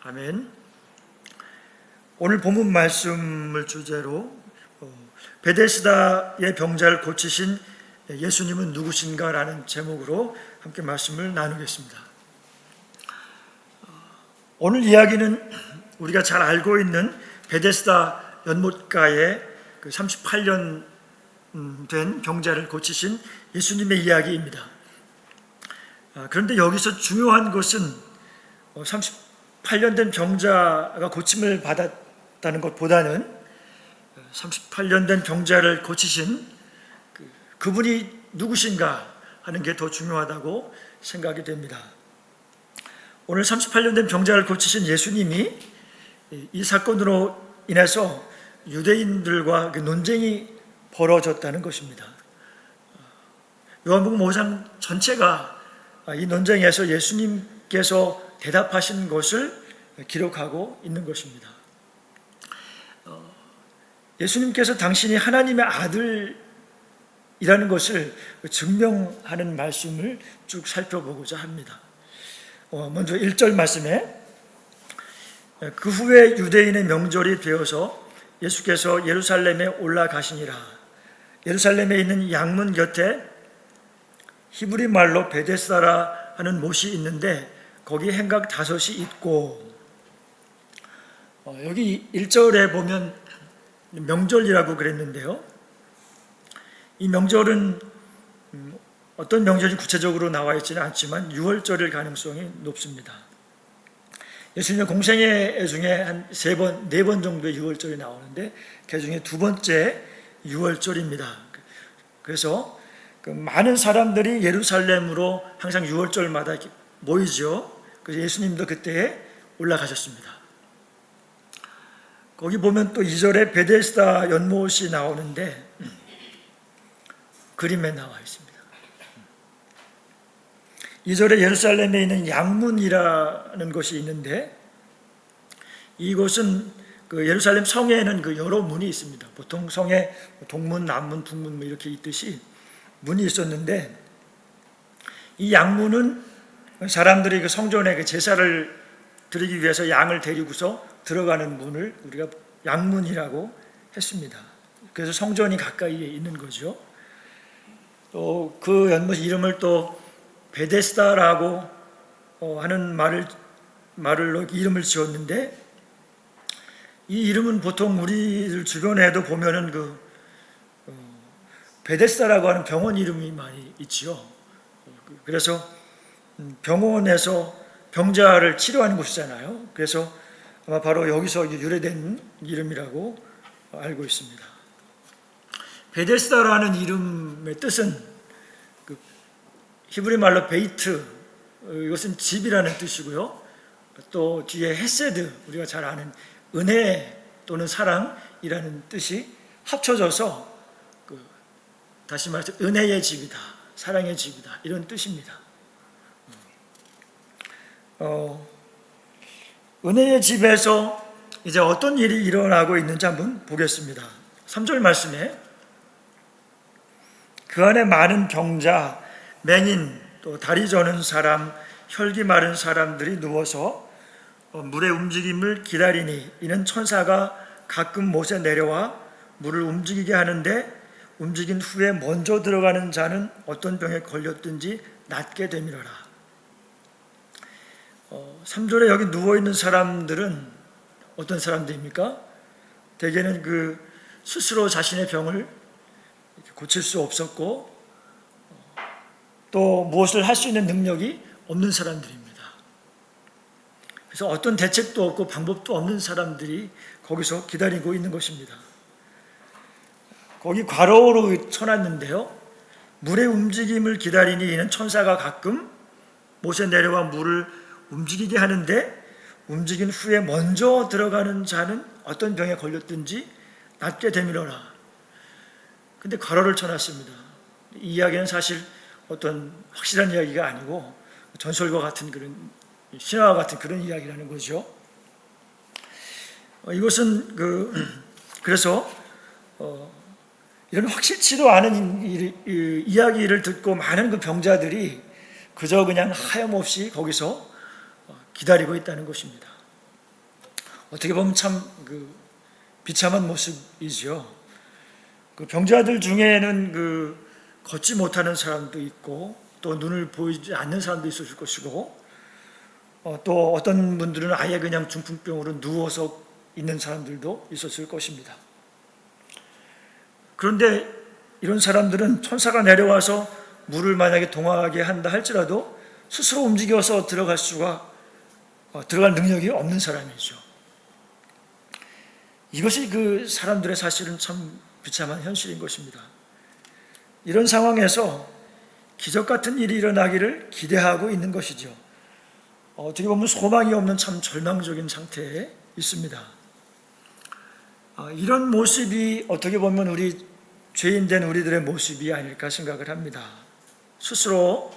아멘. 오늘 본문 말씀을 주제로 베데스다의 병자를 고치신 예수님은 누구신가라는 제목으로 함께 말씀을 나누겠습니다. 오늘 이야기는 우리가 잘 알고 있는 베데스다 연못가의 그 38년 된 병자를 고치신 예수님의 이야기입니다. 그런데 여기서 중요한 것은 38년 된 병자가 고침을 받았다는 것보다는 38년 된 병자를 고치신 그분이 누구신가 하는 게 더 중요하다고 생각이 됩니다. 오늘 38년 된 병자를 고치신 예수님이 이 사건으로 인해서 유대인들과 논쟁이 벌어졌다는 것입니다. 요한복음 5장 전체가 이 논쟁에서 예수님께서 대답하신 것을 기록하고 있는 것입니다. 예수님께서 당신이 하나님의 아들이라는 것을 증명하는 말씀을 쭉 살펴보고자 합니다. 먼저 1절 말씀에 그 후에 유대인의 명절이 되어서 예수께서 예루살렘에 올라가시니라. 예루살렘에 있는 양문 곁에 히브리 말로 베데스다라 하는 못이 있는데 거기 행각 5이 있고, 여기 1절에 보면 명절이라고 그랬는데요. 이 명절은 어떤 명절이 구체적으로 나와 있지는 않지만 6월절일 가능성이 높습니다. 예수님의 공생애 중에 한 3번, 4번 정도의 6월절이 나오는데 그 중에 2번째 6월절입니다. 그래서 그 많은 사람들이 예루살렘으로 항상 6월절마다 모이죠. 그래서 예수님도 그때에 올라가셨습니다. 거기 보면 또 2절에 베데스다 연못이 나오는데 그림에 나와 있습니다. 2절에 예루살렘에 있는 양문이라는 것이 있는데 이곳은 그 예루살렘 성에는 그 여러 문이 있습니다. 보통 성에 동문, 남문, 북문 이렇게 있듯이 문이 있었는데 이 양문은 사람들이 그 성전에 그 제사를 드리기 위해서 양을 데리고서 들어가는 문을 우리가 양문이라고 했습니다. 그래서 성전이 가까이에 있는 거죠. 또 그 연못 이름을 또 베데스다라고 하는 말로 이름을 지었는데 이 이름은 보통 우리들 주변에도 보면은 베데스다라고 하는 병원 이름이 많이 있지요. 그래서 병원에서 병자를 치료하는 곳이잖아요. 그래서 아마 바로 여기서 유래된 이름이라고 알고 있습니다. 베데스다라는 이름의 뜻은 히브리 말로 베이트, 이것은 집이라는 뜻이고요. 또 뒤에 헤세드, 우리가 잘 아는 은혜 또는 사랑이라는 뜻이 합쳐져서 다시 말해서 은혜의 집이다, 사랑의 집이다 이런 뜻입니다. 은혜의 집에서 이제 어떤 일이 일어나고 있는지 한번 보겠습니다. 3절 말씀에 그 안에 많은 병자, 맹인, 또 다리 저는 사람, 혈기 마른 사람들이 누워서 물의 움직임을 기다리니 이는 천사가 가끔 못에 내려와 물을 움직이게 하는데 움직인 후에 먼저 들어가는 자는 어떤 병에 걸렸든지 낫게 되밀어라. 3절에 여기 누워있는 사람들은 어떤 사람들입니까? 대개는 스스로 자신의 병을 고칠 수 없었고 또 무엇을 할 수 있는 능력이 없는 사람들입니다. 그래서 어떤 대책도 없고 방법도 없는 사람들이 거기서 기다리고 있는 것입니다. 거기 괄호로 쳐놨는데요. 물의 움직임을 기다리니 이는 천사가 가끔 못에 내려와 물을 움직이게 하는데 움직인 후에 먼저 들어가는 자는 어떤 병에 걸렸든지 낫게 되밀어라. 근데 괄호를 쳐놨습니다. 이 이야기는 사실 어떤 확실한 이야기가 아니고 전설과 같은 그런 신화와 같은 그런 이야기라는 거죠. 이것은 그래서 이런 확실치도 않은 이야기를 듣고 많은 그 병자들이 그저 그냥 하염없이 거기서 기다리고 있다는 것입니다. 어떻게 보면 참 비참한 모습이죠. 그 병자들 중에는 걷지 못하는 사람도 있고 또 눈을 보이지 않는 사람도 있었을 것이고 또 어떤 분들은 아예 그냥 중풍병으로 누워서 있는 사람들도 있었을 것입니다. 그런데 이런 사람들은 천사가 내려와서 물을 만약에 동하게 한다 할지라도 스스로 움직여서 들어갈 능력이 없는 사람이죠. 이것이 그 사람들의 사실은 참 비참한 현실인 것입니다. 이런 상황에서 기적 같은 일이 일어나기를 기대하고 있는 것이죠. 어떻게 보면 소망이 없는 참 절망적인 상태에 있습니다. 이런 모습이 어떻게 보면 우리 죄인된 우리들의 모습이 아닐까 생각을 합니다. 스스로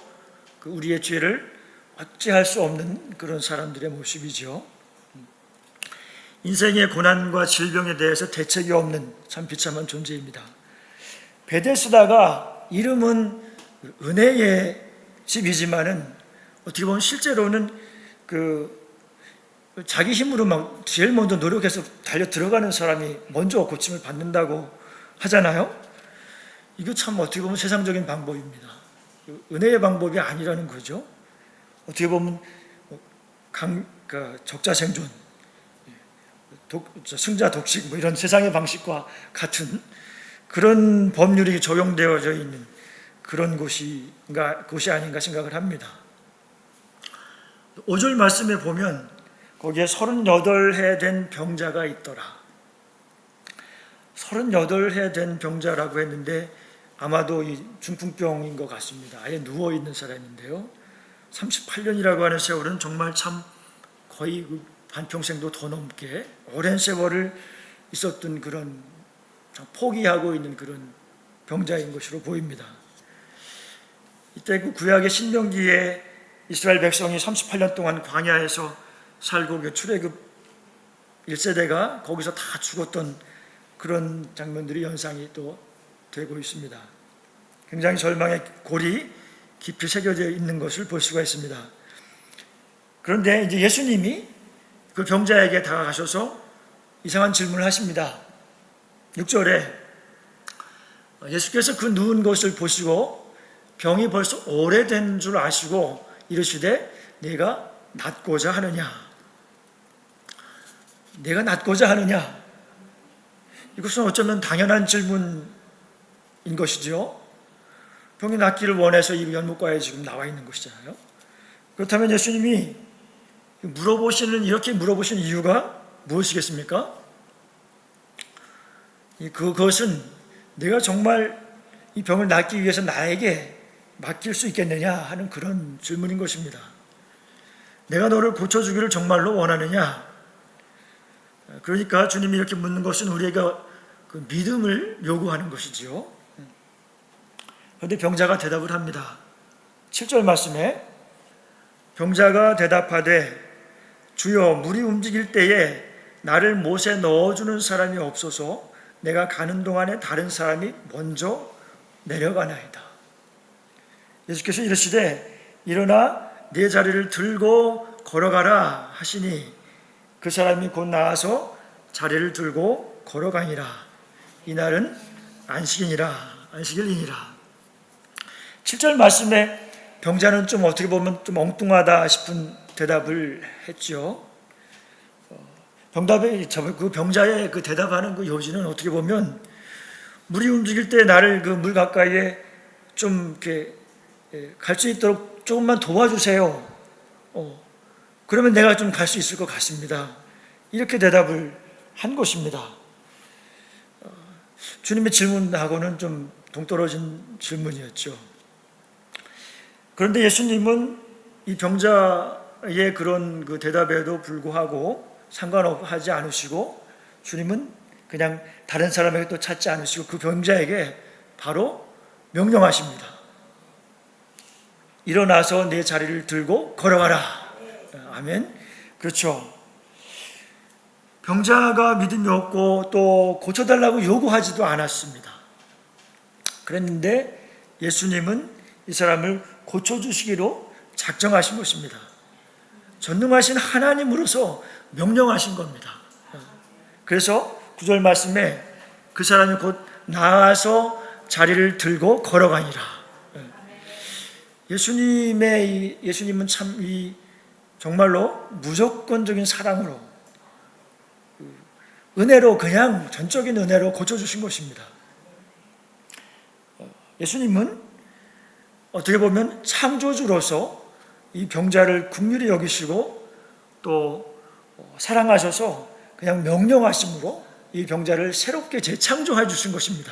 우리의 죄를 어찌할 수 없는 그런 사람들의 모습이죠. 인생의 고난과 질병에 대해서 대책이 없는 참 비참한 존재입니다. 베데스다가 이름은 은혜의 집이지만은 어떻게 보면 실제로는 자기 힘으로 막 제일 먼저 노력해서 달려 들어가는 사람이 먼저 고침을 받는다고 하잖아요. 이거 참 어떻게 보면 세상적인 방법입니다. 은혜의 방법이 아니라는 거죠. 어떻게 보면 적자생존, 승자 독식 이런 세상의 방식과 같은 그런 법률이 적용되어져 있는 그런 곳이 아닌가 생각을 합니다. 5절 말씀에 보면 거기에 38해 된 병자가 있더라. 38해 된 병자라고 했는데 아마도 이 중풍병인 것 같습니다. 아예 누워있는 사람인데요. 38년이라고 하는 세월은 정말 참 거의 반평생도 더 넘게 오랜 세월을 있었던 그런 포기하고 있는 그런 병자인 것으로 보입니다. 이때 구약의 신명기에 이스라엘 백성이 38년 동안 광야에서 살고 출애굽 1세대가 거기서 다 죽었던 그런 장면들이 연상이 또 되고 있습니다. 굉장히 절망의 골이 깊이 새겨져 있는 것을 볼 수가 있습니다. 그런데 이제 예수님이 그 병자에게 다가가셔서 이상한 질문을 하십니다. 6절에 예수께서 그 누운 것을 보시고 병이 벌써 오래된 줄 아시고 이르시되 내가 낫고자 하느냐? 내가 낫고자 하느냐? 이것은 어쩌면 당연한 질문인 것이죠. 병이 낫기를 원해서 이 연못가에 지금 나와 있는 것이잖아요. 그렇다면 예수님이 이렇게 물어보시는 이유가 무엇이겠습니까? 그것은 내가 정말 이 병을 낫기 위해서 나에게 맡길 수 있겠느냐 하는 그런 질문인 것입니다. 내가 너를 고쳐주기를 정말로 원하느냐? 그러니까 주님이 이렇게 묻는 것은 우리가 그 믿음을 요구하는 것이지요. 그런데 병자가 대답을 합니다. 7절 말씀에 병자가 대답하되 주여 물이 움직일 때에 나를 못에 넣어주는 사람이 없어서 내가 가는 동안에 다른 사람이 먼저 내려가나이다. 예수께서 이르시되 일어나 네 자리를 들고 걸어가라 하시니 그 사람이 곧 나와서 자리를 들고 걸어가니라. 이날은 안식일이니라. 7절 말씀에 병자는 좀 어떻게 보면 좀 엉뚱하다 싶은 대답을 했죠. 그 병자의 그 대답하는 그 요지는 어떻게 보면 물이 움직일 때 나를 그 물 가까이에 좀 이렇게 갈 수 있도록 조금만 도와주세요. 그러면 내가 좀 갈 수 있을 것 같습니다. 이렇게 대답을 한 것입니다. 주님의 질문하고는 좀 동떨어진 질문이었죠. 그런데 예수님은 이 병자의 그런 그 대답에도 불구하고 상관하지 않으시고 주님은 그냥 다른 사람에게 또 찾지 않으시고 그 병자에게 바로 명령하십니다. 일어나서 내 자리를 들고 걸어가라. 아멘. 그렇죠. 병자가 믿음이 없고 또 고쳐달라고 요구하지도 않았습니다. 그랬는데 예수님은 이 사람을 고쳐주시기로 작정하신 것입니다. 전능하신 하나님으로서 명령하신 겁니다. 그래서 9절 말씀에 그 사람이 곧 나아서 자리를 들고 걸어가니라. 예수님은 참 정말로 무조건적인 사랑으로, 은혜로, 그냥 전적인 은혜로 고쳐주신 것입니다. 예수님은 어떻게 보면 창조주로서 이 병자를 긍휼히 여기시고 또 사랑하셔서 그냥 명령하심으로 이 병자를 새롭게 재창조해 주신 것입니다.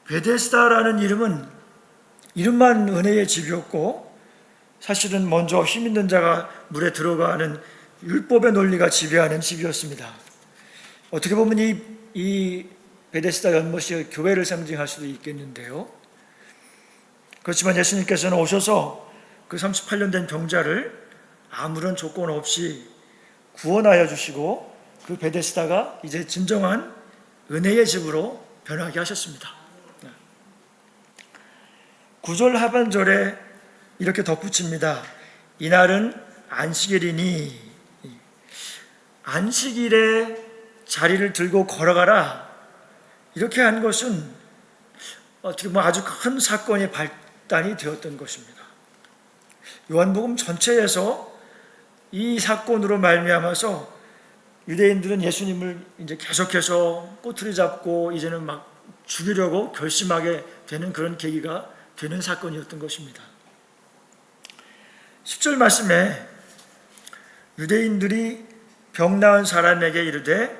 베데스다라는 이름만 은혜의 집이었고, 사실은 먼저 힘 있는 자가 물에 들어가는 율법의 논리가 지배하는 집이었습니다. 어떻게 보면 이 베데스다 연못이 교회를 상징할 수도 있겠는데요. 그렇지만 예수님께서는 오셔서 그 38년 된 병자를 아무런 조건 없이 구원하여 주시고, 그 베데스다가 이제 진정한 은혜의 집으로 변하게 하셨습니다. 9절 하반절에 이렇게 덧붙입니다. 이날은 안식일이니, 안식일에 자리를 들고 걸어가라, 이렇게 한 것은 어떻게 보면 아주 큰 사건의 발단이 되었던 것입니다. 요한복음 전체에서 이 사건으로 말미암아서 유대인들은 예수님을 이제 계속해서 꼬투리 잡고 이제는 막 죽이려고 결심하게 되는 그런 계기가 되는 사건이었던 것입니다. 10절 말씀에 유대인들이 병 나은 사람에게 이르되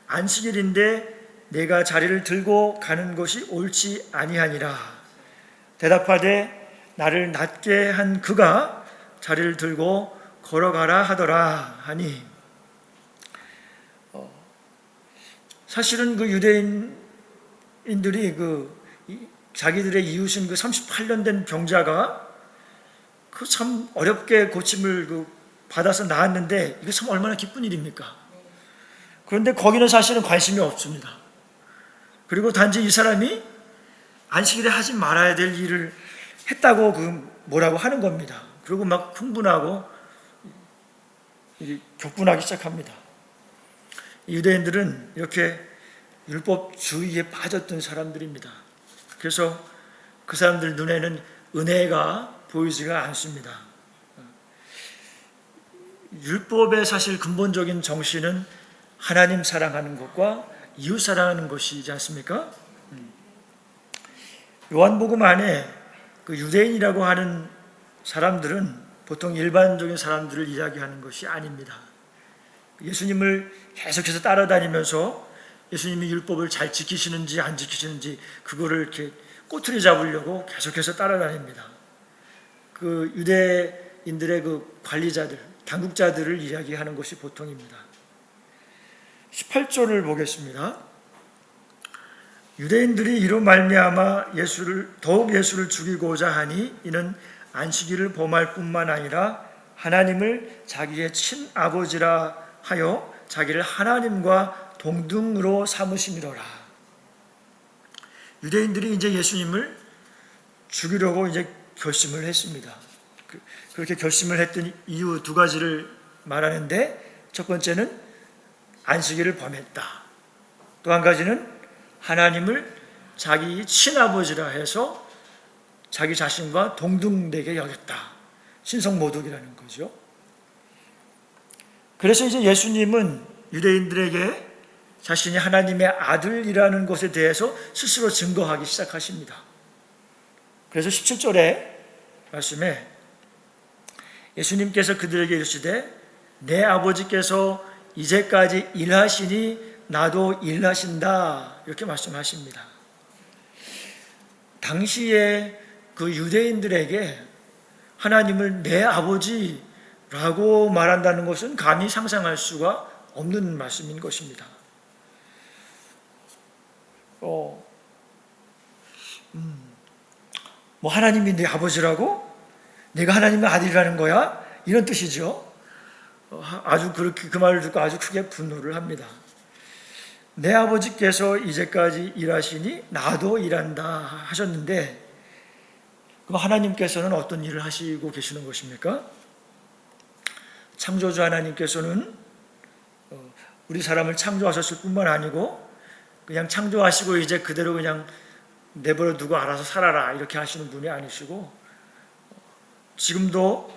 안식일인데 내가 자리를 들고 가는 것이 옳지 아니하니라. 대답하되 나를 낫게 한 그가 자리를 들고 걸어가라 하더라 하니, 사실은 그 유대인들이 자기들의 이웃인 그 38년 된 병자가 그 참 어렵게 고침을 받아서 나았는데, 이거 참 얼마나 기쁜 일입니까? 그런데 거기는 사실은 관심이 없습니다. 그리고 단지 이 사람이 안식일에 하지 말아야 될 일을 했다고 뭐라고 하는 겁니다. 그리고 막 흥분하고 격분하기 시작합니다. 유대인들은 이렇게 율법주의에 빠졌던 사람들입니다. 그래서 그 사람들 눈에는 은혜가 보이지가 않습니다. 율법의 사실 근본적인 정신은 하나님 사랑하는 것과 이웃 사랑하는 것이지 않습니까? 요한복음 안에 그 유대인이라고 하는 사람들은 보통 일반적인 사람들을 이야기하는 것이 아닙니다. 예수님을 계속해서 따라다니면서 예수님이 율법을 잘 지키시는지 안 지키시는지 그거를 이렇게 꼬투리 잡으려고 계속해서 따라다닙니다. 그 유대인들의 그 관리자들, 당국자들을 이야기하는 것이 보통입니다. 18절을 보겠습니다. 유대인들이 이로 말미암아 더욱 예수를 죽이고자 하니 이는 안식일을 범할 뿐만 아니라 하나님을 자기의 친아버지라 하여 자기를 하나님과 동등으로 삼으심이로라. 유대인들이 이제 예수님을 죽이려고 이제 결심을 했습니다. 그렇게 결심을 했던 이유 두 가지를 말하는데, 첫 번째는 안식일을 범했다. 또 한 가지는 하나님을 자기 친아버지라 해서 자기 자신과 동등되게 여겼다. 신성모독이라는 거죠. 그래서 이제 예수님은 유대인들에게 자신이 하나님의 아들이라는 것에 대해서 스스로 증거하기 시작하십니다. 그래서 17절에 말씀에 예수님께서 그들에게 이르시되 내 아버지께서 이제까지 일하시니 나도 일하신다, 이렇게 말씀하십니다. 당시에 그 유대인들에게 하나님을 내 아버지라고 말한다는 것은 감히 상상할 수가 없는 말씀인 것입니다. 뭐 하나님이 내 아버지라고? 내가 하나님의 아들이라는 거야? 이런 뜻이죠. 아주 그렇게 그 말을 듣고 아주 크게 분노를 합니다. 내 아버지께서 이제까지 일하시니 나도 일한다 하셨는데, 그럼 하나님께서는 어떤 일을 하시고 계시는 것입니까? 창조주 하나님께서는 우리 사람을 창조하셨을 뿐만 아니고 그냥 창조하시고 이제 그대로 그냥 내버려 두고 알아서 살아라 이렇게 하시는 분이 아니시고 지금도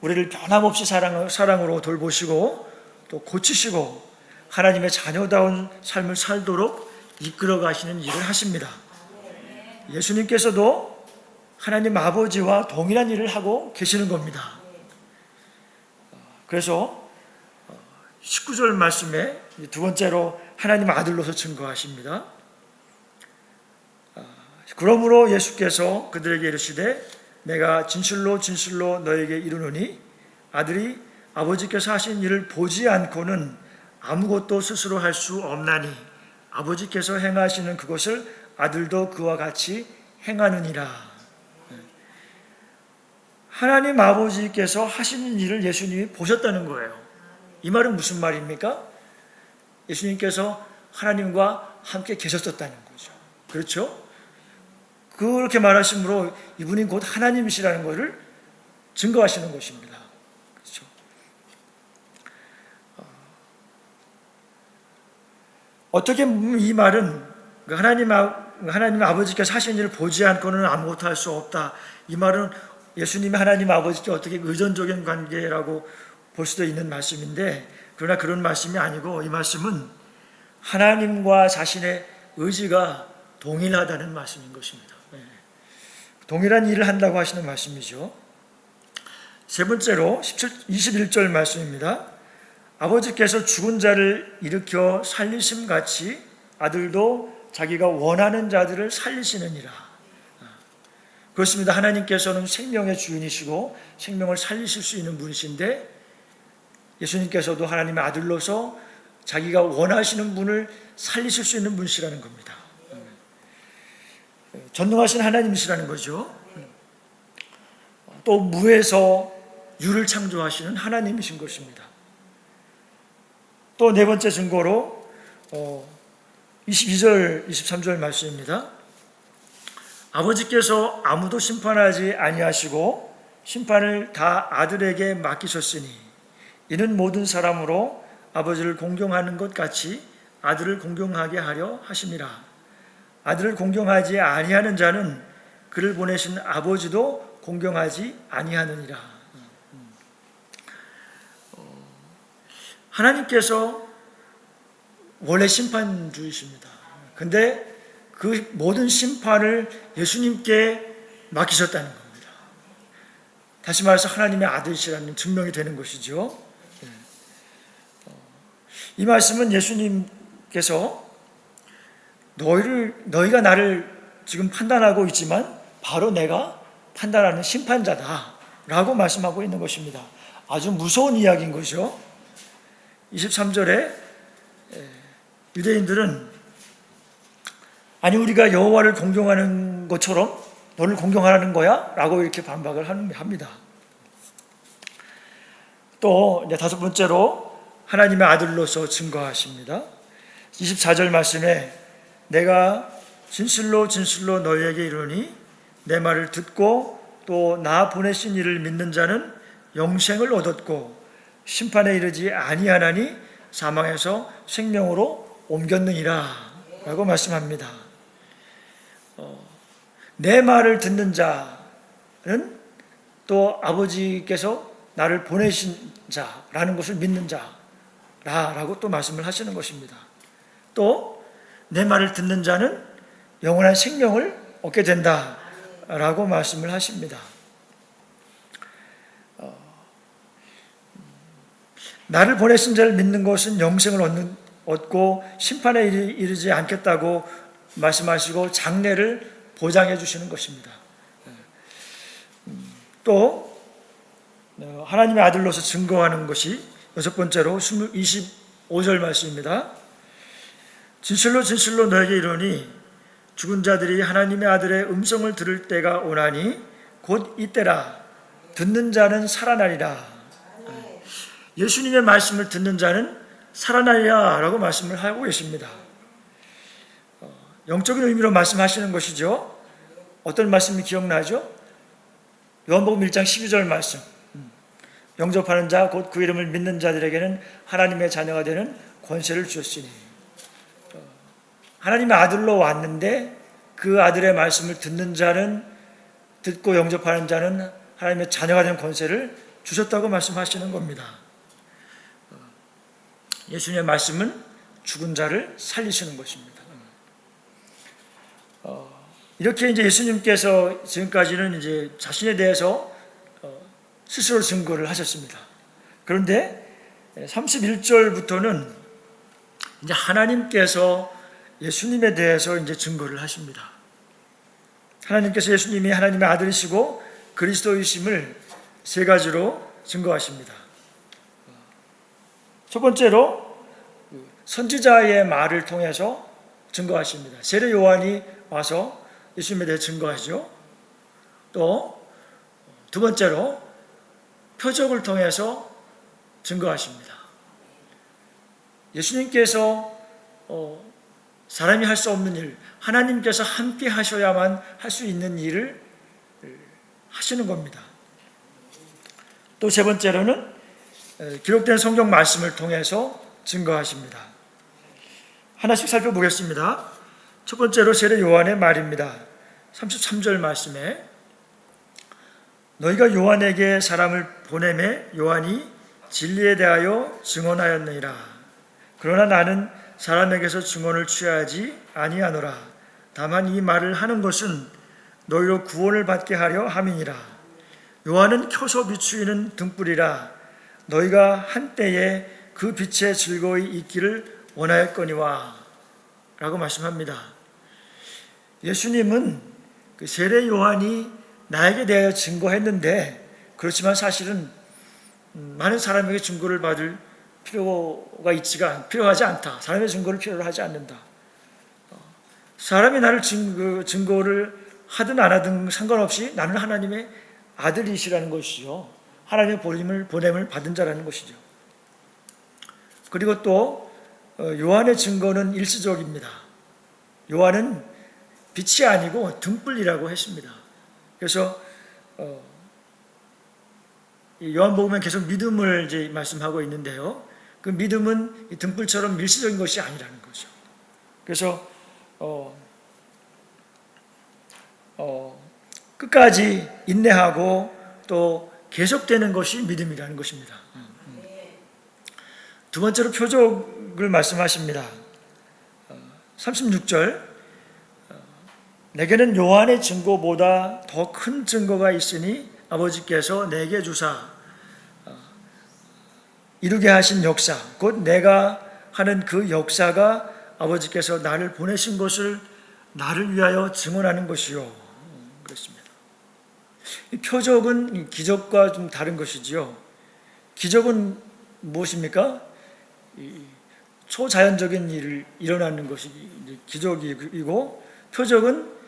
우리를 변함없이 사랑으로 돌보시고 또 고치시고 하나님의 자녀다운 삶을 살도록 이끌어 가시는 일을 하십니다. 예수님께서도 하나님 아버지와 동일한 일을 하고 계시는 겁니다. 그래서 19절 말씀에 두 번째로 하나님 아들로서 증거하십니다. 그러므로 예수께서 그들에게 이르시되 내가 진실로 진실로 너에게 이르노니 아들이 아버지께서 하신 일을 보지 않고는 아무것도 스스로 할 수 없나니 아버지께서 행하시는 그것을 아들도 그와 같이 행하느니라. 하나님 아버지께서 하시는 일을 예수님이 보셨다는 거예요. 이 말은 무슨 말입니까? 예수님께서 하나님과 함께 계셨었다는 거죠. 그렇죠? 그렇게 말하심으로 이분이 곧 하나님이시라는 것을 증거하시는 것입니다. 그렇죠? 어떻게 보면 이 말은 하나님 아버지께서 하신 일을 보지 않고는 아무것도 할 수 없다. 이 말은 예수님이 하나님 아버지께 어떻게 의존적인 관계라고 볼 수도 있는 말씀인데 그러나 그런 말씀이 아니고 이 말씀은 하나님과 자신의 의지가 동일하다는 말씀인 것입니다. 동일한 일을 한다고 하시는 말씀이죠. 세 번째로 21절 말씀입니다. 아버지께서 죽은 자를 일으켜 살리심 같이 아들도 자기가 원하는 자들을 살리시느니라. 그렇습니다. 하나님께서는 생명의 주인이시고 생명을 살리실 수 있는 분이신데 예수님께서도 하나님의 아들로서 자기가 원하시는 분을 살리실 수 있는 분이시라는 겁니다. 전능하신 하나님이시라는 거죠. 또 무에서 유를 창조하시는 하나님이신 것입니다. 또 네 번째 증거로 22절, 23절 말씀입니다. 아버지께서 아무도 심판하지 아니하시고 심판을 다 아들에게 맡기셨으니 이는 모든 사람으로 아버지를 공경하는 것 같이 아들을 공경하게 하려 하심이라. 아들을 공경하지 아니하는 자는 그를 보내신 아버지도 공경하지 아니하느니라. 하나님께서 원래 심판주이십니다. 근데 그 모든 심판을 예수님께 맡기셨다는 겁니다. 다시 말해서 하나님의 아들이시라는 증명이 되는 것이죠. 이 말씀은 예수님께서 너희가 나를 지금 판단하고 있지만 바로 내가 판단하는 심판자다라고 말씀하고 있는 것입니다. 아주 무서운 이야기인 거죠. 23절에 유대인들은 아니 우리가 여호와를 공경하는 것처럼 너를 공경하라는 거야? 라고 이렇게 반박을 합니다. 또 다섯 번째로 하나님의 아들로서 증거하십니다. 24절 말씀에 내가 진실로 진실로 너희에게 이르노니 내 말을 듣고 또 나 보내신 이를 믿는 자는 영생을 얻었고 심판에 이르지 아니하나니 사망에서 생명으로 옮겼느니라 라고 말씀합니다. 내 말을 듣는 자는 또 아버지께서 나를 보내신 자라는 것을 믿는 자라고 또 말씀을 하시는 것입니다. 또 내 말을 듣는 자는 영원한 생명을 얻게 된다라고 말씀을 하십니다. 나를 보내신 자를 믿는 것은 영생을 얻고 심판에 이르지 않겠다고 말씀하시고 장래를 보장해 주시는 것입니다. 또 하나님의 아들로서 증거하는 것이 여섯 번째로 25절 말씀입니다. 진실로 진실로 너에게 이르노니 죽은 자들이 하나님의 아들의 음성을 들을 때가 오나니 곧 이때라. 듣는 자는 살아나리라. 예수님의 말씀을 듣는 자는 살아나리라 라고 말씀을 하고 계십니다. 영적인 의미로 말씀하시는 것이죠. 어떤 말씀이 기억나죠? 요한복음 1장 12절 말씀. 영접하는 자 곧 그 이름을 믿는 자들에게는 하나님의 자녀가 되는 권세를 주었으니. 하나님의 아들로 왔는데 그 아들의 말씀을 듣는 자는, 듣고 영접하는 자는 하나님의 자녀가 되는 권세를 주셨다고 말씀하시는 겁니다. 예수님의 말씀은 죽은 자를 살리시는 것입니다. 이렇게 이제 예수님께서 지금까지는 이제 자신에 대해서 스스로 증거를 하셨습니다. 그런데 31절부터는 이제 하나님께서 예수님에 대해서 이제 증거를 하십니다. 하나님께서 예수님이 하나님의 아들이시고 그리스도이심을 세 가지로 증거하십니다. 첫 번째로 선지자의 말을 통해서 증거하십니다. 세례 요한이 와서 예수님에 대해 증거하죠. 또 두 번째로 표적을 통해서 증거하십니다. 예수님께서 사람이 할 수 없는 일, 하나님께서 함께 하셔야만 할 수 있는 일을 하시는 겁니다. 또 세 번째로는 기록된 성경 말씀을 통해서 증거하십니다. 하나씩 살펴보겠습니다. 첫 번째로 세례 요한의 말입니다. 33절 말씀에 너희가 요한에게 사람을 보내매 요한이 진리에 대하여 증언하였느니라. 그러나 나는 사람에게서 증언을 취하지 아니하노라. 다만 이 말을 하는 것은 너희로 구원을 받게 하려 함이니라. 요한은 켜서 비추이는 등불이라. 너희가 한때에 그 빛에 즐거이 있기를 원하였거니와 라고 말씀합니다. 예수님은 그 세례 요한이 나에게 대하여 증거했는데, 그렇지만 사실은 많은 사람에게 증거를 받을 필요하지 않다. 사람의 증거를 필요로 하지 않는다. 사람이 나를 증거를 하든 안 하든 상관없이 나는 하나님의 아들이시라는 것이죠. 하나님의 보냄을 받은 자라는 것이죠. 그리고 또 요한의 증거는 일시적입니다. 요한은 빛이 아니고 등불이라고 했습니다. 그래서 요한복음은 계속 믿음을 이제 말씀하고 있는데요. 그 믿음은 등불처럼 일시적인 것이 아니라는 거죠. 그래서 끝까지 인내하고 또 계속되는 것이 믿음이라는 것입니다. 두 번째로 표적을 말씀하십니다. 36절 내게는 요한의 증거보다 더 큰 증거가 있으니 아버지께서 내게 주사 이루게 하신 역사, 곧 내가 하는 그 역사가 아버지께서 나를 보내신 것을 나를 위하여 증언하는 것이요. 그렇습니다. 이 표적은 기적과 좀 다른 것이지요. 기적은 무엇입니까? 초자연적인 일을 일어나는 것이 기적이고, 표적은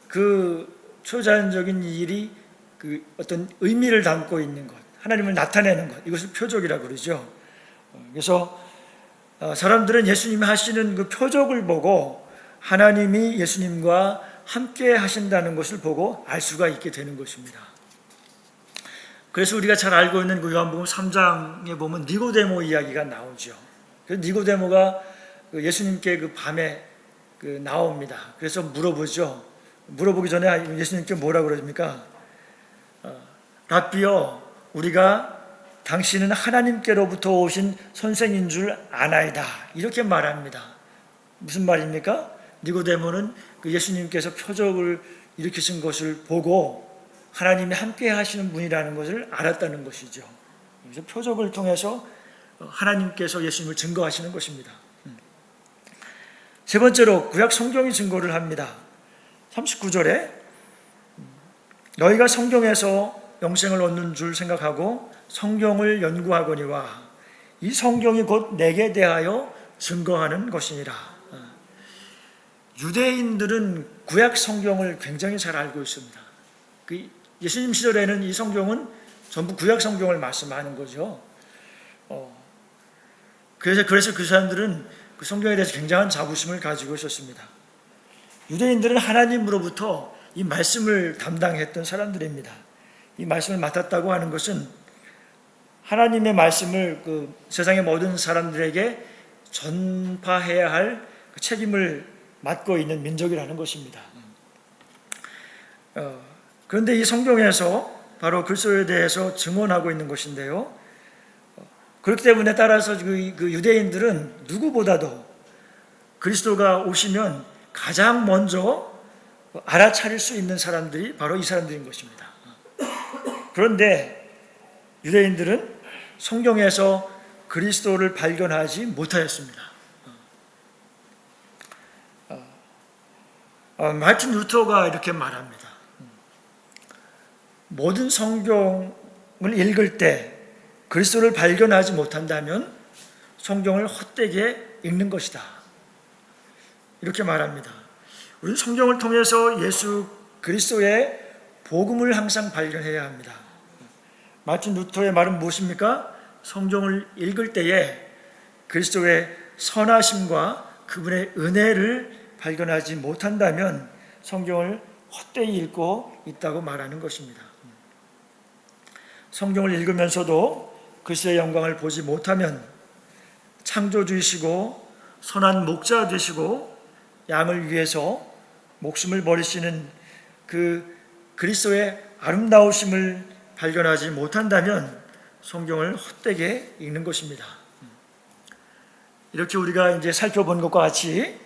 그 초자연적인 일이 그 어떤 의미를 담고 있는 것, 하나님을 나타내는 것, 이것을 표적이라고 그러죠. 그래서 사람들은 예수님이 하시는 그 표적을 보고 하나님이 예수님과 함께 하신다는 것을 보고 알 수가 있게 되는 것입니다. 그래서 우리가 잘 알고 있는 그 요한복음 3장에 보면 니고데모 이야기가 나오죠. 그래서 니고데모가 예수님께 그 밤에 나옵니다. 그래서 물어보기 전에 예수님께 뭐라고 그러십니까? 랍비여, 우리가 당신은 하나님께로부터 오신 선생인 줄 아나이다. 이렇게 말합니다. 무슨 말입니까? 니고데모는 그 예수님께서 표적을 일으키신 것을 보고 하나님이 함께 하시는 분이라는 것을 알았다는 것이죠. 그래서 표적을 통해서 하나님께서 예수님을 증거하시는 것입니다. 세 번째로 구약 성경이 증거를 합니다. 39절에 너희가 성경에서 영생을 얻는 줄 생각하고 성경을 연구하거니와 이 성경이 곧 내게 대하여 증거하는 것이니라. 유대인들은 구약 성경을 굉장히 잘 알고 있습니다. 예수님 시절에는 이 성경은 전부 구약 성경을 말씀하는 거죠. 그래서 그 사람들은 그 성경에 대해서 굉장한 자부심을 가지고 있었습니다. 유대인들은 하나님으로부터 이 말씀을 담당했던 사람들입니다. 이 말씀을 맡았다고 하는 것은 하나님의 말씀을 그 세상의 모든 사람들에게 전파해야 할 그 책임을 맡고 있는 민족이라는 것입니다. 그런데 이 성경에서 바로 그리스도에 대해서 증언하고 있는 것인데요. 그렇기 때문에 따라서 그 유대인들은 누구보다도 그리스도가 오시면 가장 먼저 알아차릴 수 있는 사람들이 바로 이 사람들인 것입니다. 그런데 유대인들은 성경에서 그리스도를 발견하지 못하였습니다. 마틴 루터가 이렇게 말합니다. 모든 성경을 읽을 때 그리스도를 발견하지 못한다면 성경을 헛되게 읽는 것이다. 이렇게 말합니다. 우리는 성경을 통해서 예수 그리스도의 복음을 항상 발견해야 합니다. 마틴 루터의 말은 무엇입니까? 성경을 읽을 때에 그리스도의 선하심과 그분의 은혜를 발견하지 못한다면 성경을 헛되이 읽고 있다고 말하는 것입니다. 성경을 읽으면서도 그리스도의 영광을 보지 못하면 창조주이시고 선한 목자 되시고 양을 위해서 목숨을 버리시는 그 그리스도의 아름다우심을 발견하지 못한다면 성경을 헛되게 읽는 것입니다. 이렇게 우리가 이제 살펴본 것과 같이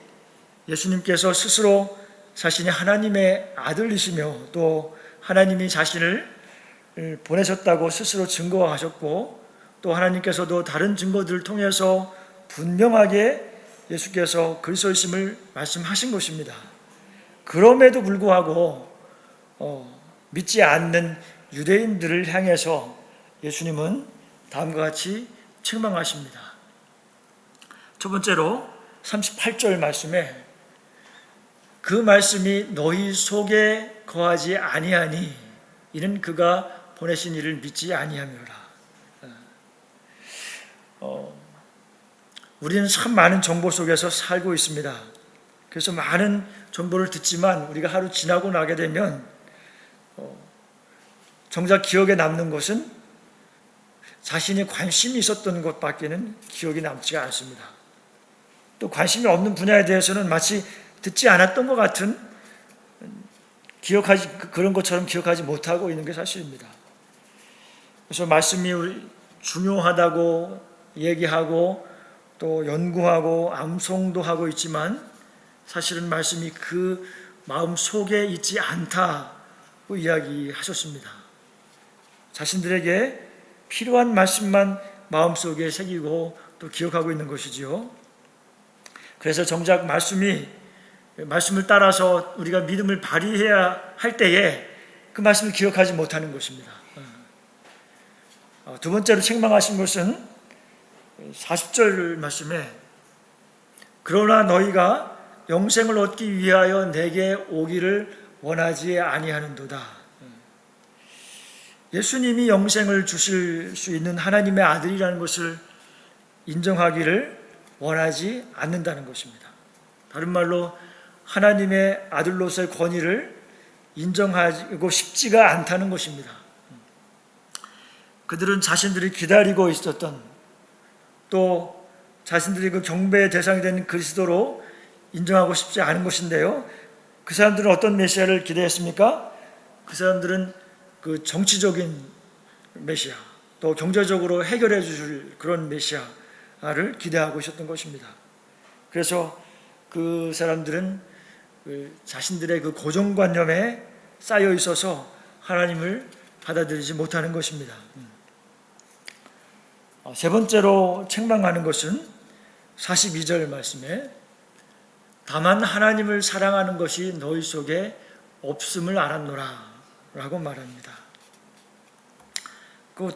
예수님께서 스스로 자신이 하나님의 아들이시며 또 하나님이 자신을 보내셨다고 스스로 증거하셨고 또 하나님께서도 다른 증거들을 통해서 분명하게 예수께서 그리스도이심을 말씀하신 것입니다. 그럼에도 불구하고 믿지 않는 유대인들을 향해서 예수님은 다음과 같이 책망하십니다. 첫 번째로 38절 말씀에 그 말씀이 너희 속에 거하지 아니하니 이는 그가 보내신 이를 믿지 아니하며라. 우리는 참 많은 정보 속에서 살고 있습니다. 그래서 많은 정보를 듣지만 우리가 하루 지나고 나게 되면 정작 기억에 남는 것은 자신이 관심이 있었던 것밖에는 기억이 남지가 않습니다. 또 관심이 없는 분야에 대해서는 마치 듣지 않았던 것 같은 그런 것처럼 기억하지 못하고 있는 게 사실입니다. 그래서 말씀이 중요하다고 얘기하고 또 연구하고 암송도 하고 있지만 사실은 말씀이 그 마음 속에 있지 않다고 이야기하셨습니다. 자신들에게 필요한 말씀만 마음속에 새기고 또 기억하고 있는 것이지요. 그래서 정작 말씀을 따라서 우리가 믿음을 발휘해야 할 때에 그 말씀을 기억하지 못하는 것입니다. 두 번째로 책망하신 것은 40절 말씀에 그러나 너희가 영생을 얻기 위하여 내게 오기를 원하지 아니하는도다. 예수님이 영생을 주실 수 있는 하나님의 아들이라는 것을 인정하기를 원하지 않는다는 것입니다. 다른 말로 하나님의 아들로서의 권위를 인정하고 싶지가 않다는 것입니다. 그들은 자신들이 기다리고 있었던 또 자신들이 그 경배의 대상이 되는 그리스도로 인정하고 싶지 않은 것인데요. 그 사람들은 어떤 메시아를 기대했습니까? 그 사람들은 그 정치적인 메시아 또 경제적으로 해결해 주실 그런 메시아를 기대하고 있었던 것입니다. 그래서 그 사람들은 자신들의 그 고정관념에 쌓여 있어서 하나님을 받아들이지 못하는 것입니다. 세 번째로 책망하는 것은 42절 말씀에 다만 하나님을 사랑하는 것이 너희 속에 없음을 알았노라 라고 말합니다.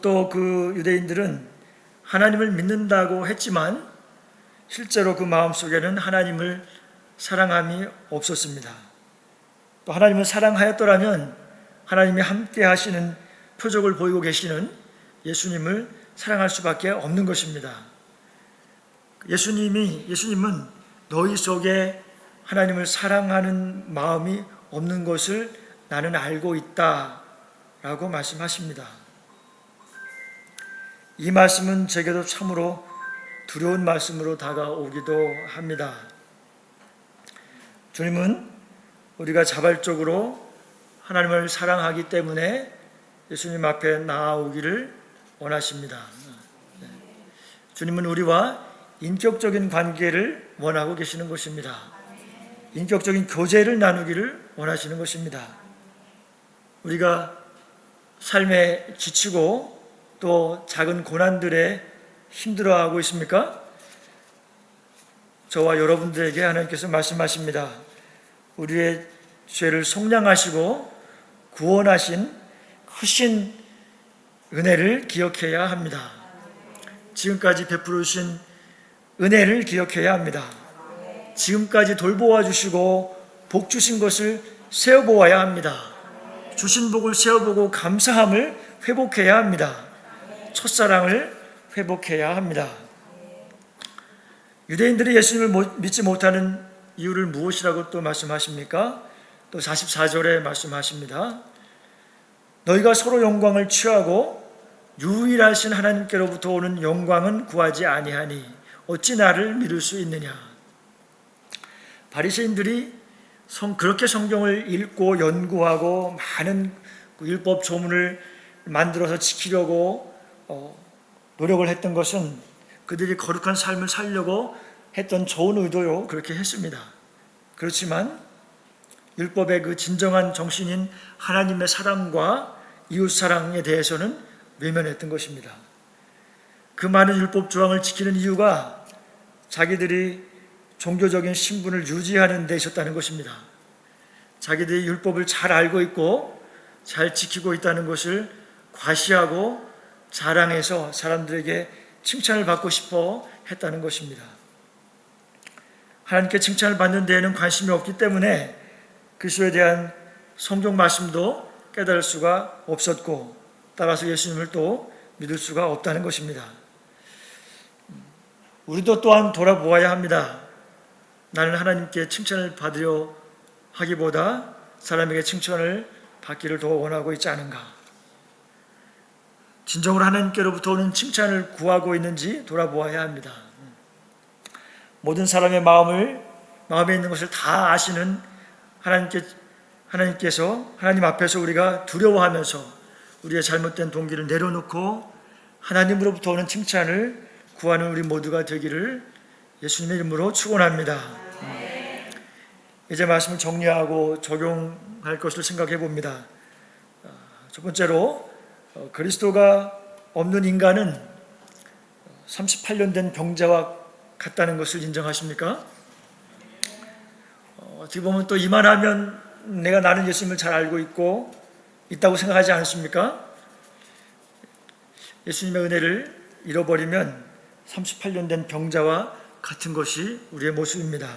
또 그 유대인들은 하나님을 믿는다고 했지만 실제로 그 마음속에는 하나님을 사랑함이 없었습니다. 또 하나님을 사랑하였더라면 하나님이 함께 하시는 표적을 보이고 계시는 예수님을 사랑할 수밖에 없는 것입니다. 예수님은 너희 속에 하나님을 사랑하는 마음이 없는 것을 나는 알고 있다 라고 말씀하십니다. 이 말씀은 제게도 참으로 두려운 말씀으로 다가오기도 합니다. 주님은 우리가 자발적으로 하나님을 사랑하기 때문에 예수님 앞에 나아오기를 원하십니다. 주님은 우리와 인격적인 관계를 원하고 계시는 것입니다. 인격적인 교제를 나누기를 원하시는 것입니다. 우리가 삶에 지치고 또 작은 고난들에 힘들어하고 있습니까? 저와 여러분들에게 하나님께서 말씀하십니다. 우리의 죄를 속량하시고 구원하신 크신 은혜를 기억해야 합니다. 지금까지 베풀어 주신 은혜를 기억해야 합니다. 지금까지 돌보아 주시고 복 주신 것을 세어보아야 합니다. 주신 복을 세어보고 감사함을 회복해야 합니다. 첫사랑을 회복해야 합니다. 유대인들이 예수님을 믿지 못하는 이유를 무엇이라고 또 말씀하십니까? 또 44절에 말씀하십니다. 너희가 서로 영광을 취하고 유일하신 하나님께로부터 오는 영광은 구하지 아니하니 어찌 나를 믿을 수 있느냐. 바리새인들이 그렇게 성경을 읽고 연구하고 많은 율법 조문을 만들어서 지키려고 노력을 했던 것은 그들이 거룩한 삶을 살려고 했던 좋은 의도로 그렇게 했습니다. 그렇지만 율법의 그 진정한 정신인 하나님의 사랑과 이웃 사랑에 대해서는 외면했던 것입니다. 그 많은 율법 조항을 지키는 이유가 자기들이 종교적인 신분을 유지하는 데 있었다는 것입니다. 자기들이 율법을 잘 알고 있고 잘 지키고 있다는 것을 과시하고 자랑해서 사람들에게 칭찬을 받고 싶어 했다는 것입니다. 하나님께 칭찬을 받는 데에는 관심이 없기 때문에 그리스도에 대한 성경 말씀도 깨달을 수가 없었고 따라서 예수님을 또 믿을 수가 없다는 것입니다. 우리도 또한 돌아보아야 합니다. 나는 하나님께 칭찬을 받으려 하기보다 사람에게 칭찬을 받기를 더 원하고 있지 않은가? 진정으로 하나님께로부터 오는 칭찬을 구하고 있는지 돌아보아야 합니다. 모든 사람의 마음에 있는 것을 다 아시는 하나님께서 하나님 앞에서 우리가 두려워하면서 우리의 잘못된 동기를 내려놓고 하나님으로부터 오는 칭찬을 구하는 우리 모두가 되기를 예수님의 이름으로 축원합니다. 이제 말씀을 정리하고 적용할 것을 생각해 봅니다. 첫 번째로 그리스도가 없는 인간은 38년 된 병자와 같다는 것을 인정하십니까? 어떻게 보면 또 이만하면 나는 예수님을 잘 알고 있다고 생각하지 않습니까? 예수님의 은혜를 잃어버리면 38년 된 병자와 같은 것이 우리의 모습입니다.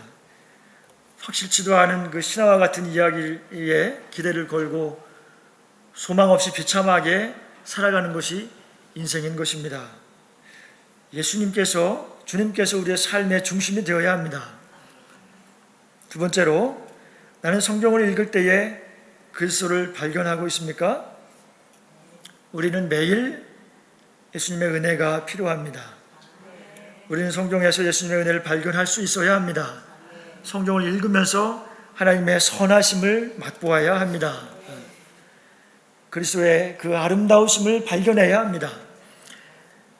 확실치도 않은 그 신화와 같은 이야기에 기대를 걸고 소망 없이 비참하게 살아가는 것이 인생인 것입니다. 주님께서 우리의 삶의 중심이 되어야 합니다. 두 번째로, 나는 성경을 읽을 때에 그리스도를 발견하고 있습니까? 우리는 매일 예수님의 은혜가 필요합니다. 우리는 성경에서 예수님의 은혜를 발견할 수 있어야 합니다. 성경을 읽으면서 하나님의 선하심을 맛보아야 합니다. 그리스도의 그 아름다우심을 발견해야 합니다.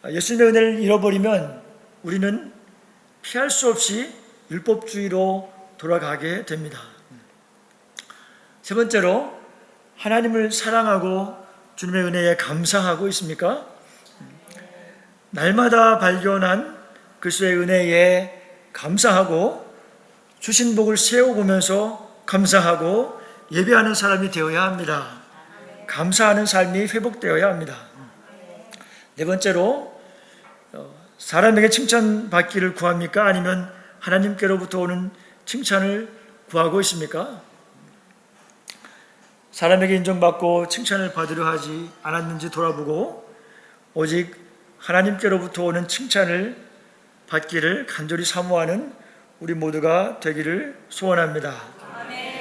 예수님의 은혜를 잃어버리면 우리는 피할 수 없이 율법주의로 돌아가게 됩니다. 세 번째로, 하나님을 사랑하고 주님의 은혜에 감사하고 있습니까? 날마다 발견한 그리스도의 은혜에 감사하고 주신 복을 세워보면서 감사하고 예배하는 사람이 되어야 합니다. 감사하는 삶이 회복되어야 합니다. 네 번째로, 사람에게 칭찬받기를 구합니까? 아니면 하나님께로부터 오는 칭찬을 구하고 있습니까? 사람에게 인정받고 칭찬을 받으려 하지 않았는지 돌아보고 오직 하나님께로부터 오는 칭찬을 받기를 간절히 사모하는 우리 모두가 되기를 소원합니다.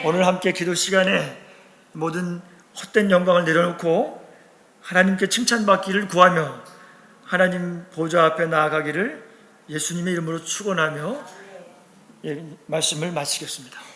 오늘 함께 기도 시간에 모든 헛된 영광을 내려놓고 하나님께 칭찬받기를 구하며 하나님 보좌 앞에 나아가기를 예수님의 이름으로 축원하며 말씀을 마치겠습니다.